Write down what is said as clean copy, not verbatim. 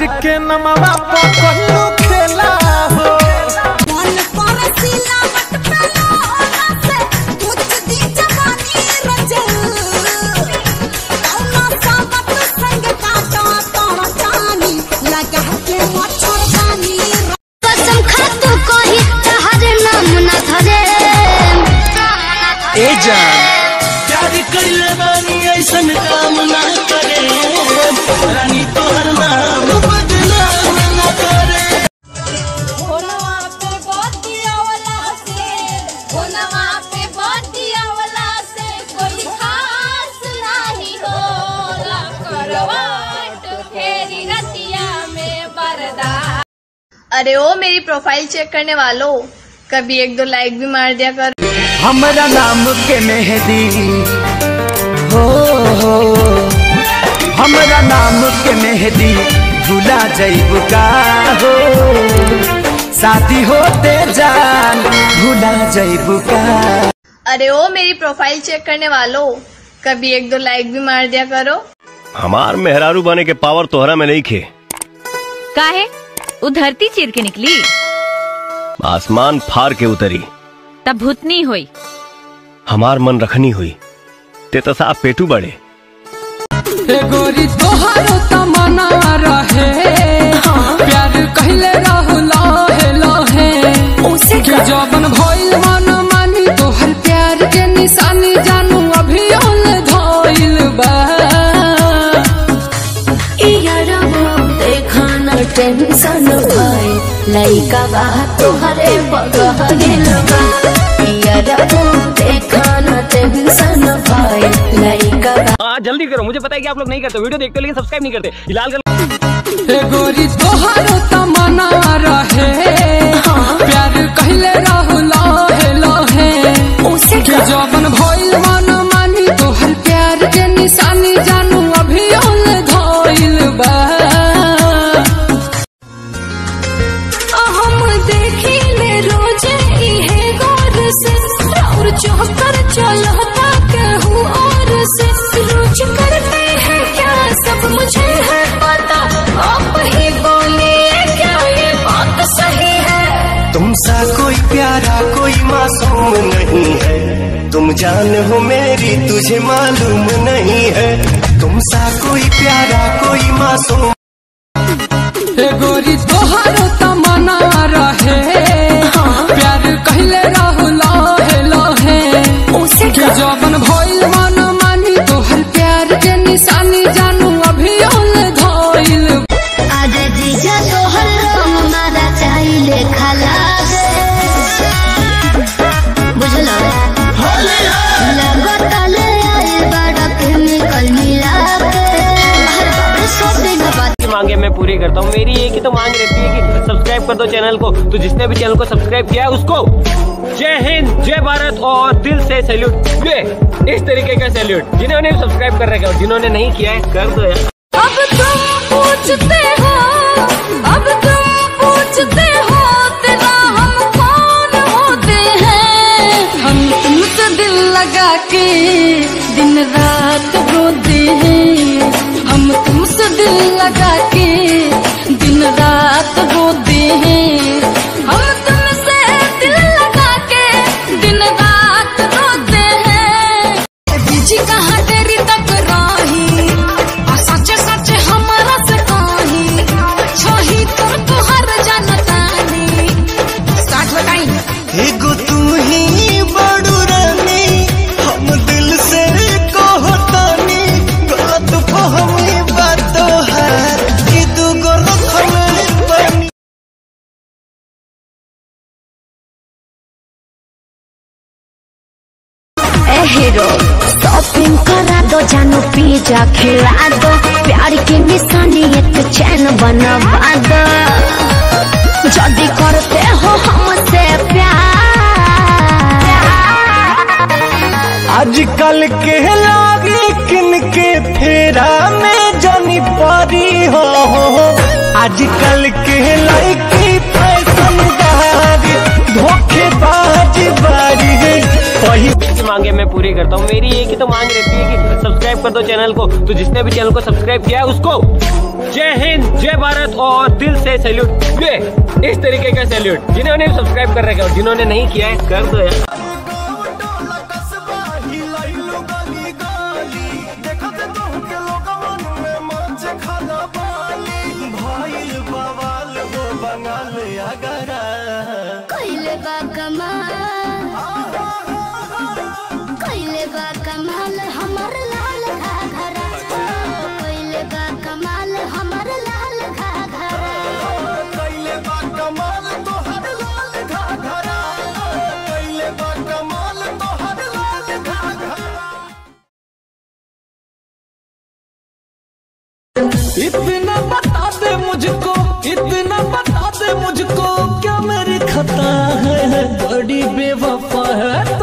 प्यार के नमवा पकड़ू खेला हो मन पर सिला मत पेलो से कुछ दी जवानी रजल कौना सामत संग काटो तोरा जानी लगा के मच्छरदानी कसम खा तू कही तहर नाम ना धरे ए जान प्यार कइले बानी ऐसन काम ना करे रानी तोहर नाम बदनाम ना करे होनवा पे बदिया वाला से कोई खास नहीं होला करवाट फेरी रतिया में बरदा। अरे ओ मेरी प्रोफाइल चेक करने वालों, कभी 1-2 लाइक भी मार दिया कर। हमरा नाम के मेहदी हो हमरा नाम के मेहदी भुला जइबू का हो शादी होते जान भुला जइबू का। अरे ओ मेरी प्रोफाइल चेक करने वालों, कभी 1-2 लाइक भी मार दिया करो। हमार मेहरारू बने के पावर तोहरा में नहीं खे। काहे वो धरती चीर के निकली, आसमान फार के उतरी, तब भूतनी हुई। हमार मन रखनी हुई ते तो साफ पेटू बड़े। गोरी तोहारो तमन्ना रहे प्यार कहले रहू लहे लहे उसे जबन भइल मन मानी तोहर प्यार के निशानी जानू अभी ओल धइल बा। देखा न टेंशन भाई लइका बा तोहरे बगल बा देखा न टेंशन भाई लइका बा। जल्दी करो, मुझे पता है कि आप लोग नहीं करते, वीडियो देखते लेकिन सब्सक्राइब नहीं करते। लाल गोरी तोहारो तमन्ना रहे प्यार कहले रहू लहे लहे उसे जबन भइल मन मानी तोहर प्यार के निशानी जानू अभी ओल धइल बा। हम देखिले रोज इहे गौर से और चौकर चलता कहूँ और से रोज करते हैं क्या सब मुझे है पता आप ही बोले क्या ये बात सही है। तुमसा कोई प्यारा कोई मासूम नहीं है, तुम जान हो मेरी तुझे मालूम नहीं है। तुमसा कोई प्यारा कोई मासूम। गोरी तोहारो तमन्ना रहे प्यार कहले रहू लहे लहे उसे जबन भइल मन मानी तोहर प्यार के निशानी जानू अभी ओल धइल। आज जीजा तोहर हमारा चाहिले खाला बुझलो लगत ले आए बड़ा केमिकल मिला के हर बार सब दिन बात मांगे मैं पूरी करता हूँ। मेरी एक ही तो मांग रहती है कि सब्सक्राइब कर दो चैनल को। तो जिसने भी चैनल को सब्सक्राइब किया है उसको जय हिंद, जय भारत और दिल से सैल्यूट। इस तरीके का सैल्यूट जिन्होंने सब्सक्राइब कर रखा है और जिन्होंने नहीं किया है कर दो यार। अब तुम पूछते हो तेरा हम कौन होते हैं। हम तुमसे दिल लगा के दिन रात रोते हैं हम तुमसे दिल लगा के दिन रात रोते हैं हम तुमसे दिल लगा के दिन रात रोते हैं। बीजी कहाँ तेरी तक राही और सच सच हमारा से कही छोही तुमको हर जानतानी स्टार्ट बताई। एगो तू ही बड़ू रानी हम दिल से कहतानी गलत फहमी बातो है कि तू गलत हमें बनी। हीरो शॉपिंग करा दो जानू पिज्जा खिला दो प्यार की निशानी एक चैन बनवा दो जल्दी करते हो हमसे प्यार। आजकल के लागी किनके फेरा में जानी पारी हो आजकल के लड़की फैशन बारी धोखेबाज बारी मांगे मैं पूरी करता हूँ। मेरी एक ही तो मांग रहती है कि सब्सक्राइब कर दो चैनल को। तो जिसने भी चैनल को सब्सक्राइब किया है उसको जय हिंद, जय भारत और दिल से सैल्यूट। ये इस तरीके का सैल्यूट। जिन्होंने सब्सक्राइब कर रखा है और जिन्होंने नहीं किया है कर दो यार। कइले बा कमाल हमर लाल घाघरा, कइले बा कमाल हमर लाल घाघरा, कइले बा कमाल तोहर लाल घाघरा, कइले बा कमाल तोहर लाल घाघरा। इतना बता दे मुझको, इतना बता दे मुझको, क्या मेरी खता है, बड़ी बेवफा है।